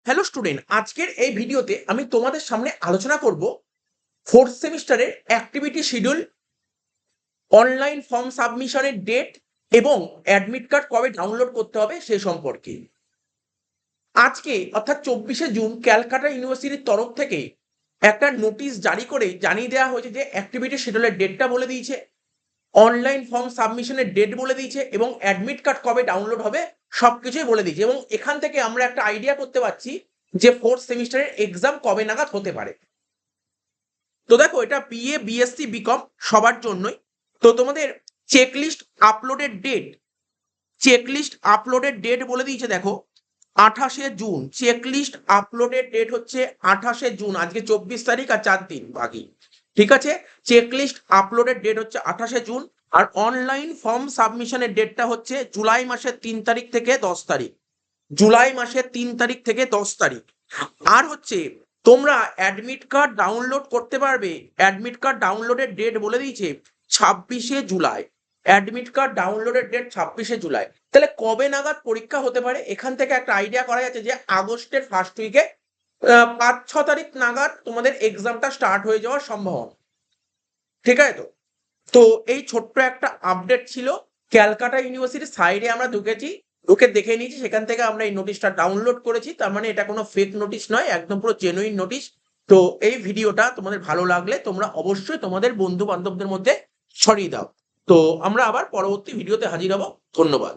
Hello student, আজকের এই ভিডিওতে আমি তোমাদের সামনে আলোচনা করব ফোর্থ সেমিস্টারের অ্যাক্টিভিটি শিডিউল, অনলাইন ফর্ম সাবমিশনের ডেট এবং অ্যাডমিট কার্ড কবে ডাউনলোড করতে হবে সে সম্পর্কে। আজকে অর্থাৎ 24শে জুন ক্যালকাটা ইউনিভার্সিটির তরফ থেকে একটা নোটিশ জারি করে জানিয়ে দেওয়া হয়েছে যে অ্যাক্টিভিটি শিডিউলের ডেটটা বলে দিয়েছে, অনলাইন ফর্ম সাবমিশনের ডেট বলে দিয়েছে এবং অ্যাডমিট কার্ড কবে ডাউনলোড হবে সবকিছুই বলে দিয়েছে। এবং এখান থেকে আমরা একটা আইডিয়া করতে পারছি যে ফোর্থ সেমিস্টারের এক্সাম কবে নাগাদ হতে পারে। তো দেখো, এটা বিএ বিএসসি বিকম সবার জন্যই। তো তোমাদের চেকলিস্ট আপলোডের ডেট বলে দিয়েছে। দেখো, 28শে জুন চেকলিস্ট আপলোডের ডেট হচ্ছে 28শে জুন। আজকে 24 তারিখ আর 4 দিন বাকি, ঠিক আছে। চেকলিস্ট আপলোডের ডেট হচ্ছে 28শে জুন। আর অনলাইন ফর্ম সাবমিশনের ডেটটা হচ্ছে জুলাই মাসের 3 তারিখ থেকে 10 তারিখ। জুলাই মাসের 3 তারিখ থেকে 10 তারিখ। আর হচ্ছে তোমরা অ্যাডমিট কার্ড ডাউনলোড করতে পারবে। অ্যাডমিট কার্ড ডাউনলোডের ডেট বলে দিয়েছে 26শে জুলাই। অ্যাডমিট কার্ড ডাউনলোডের ডেট 26শে জুলাই। তাহলে কবে নাগাদ পরীক্ষা হতে পারে এখান থেকে একটা আইডিয়া করা যাচ্ছে যে আগস্টের ফার্স্ট উইকে 5-6 তারিখ নাগাদ তোমাদের এক্সামটা স্টার্ট হয়ে যাওয়ার সম্ভাবনা, ঠিক আছে। তো এই ছোট্ট একটা আপডেট ছিল। ক্যালকাটা ইউনিভার্সিটির সাইডে আমরা ঢুকে দেখে নিয়েছি, সেখান থেকে আমরা এই নোটিশটা ডাউনলোড করেছি। তার মানে এটা কোনো ফেক নোটিশ নয়, একদম পুরো জেনুইন নোটিশ। তো এই ভিডিওটা তোমাদের ভালো লাগলে তোমরা অবশ্যই তোমাদের বন্ধু বান্ধবদের মধ্যে ছড়িয়ে দাও। তো আমরা আবার পরবর্তী ভিডিওতে হাজির হব। ধন্যবাদ।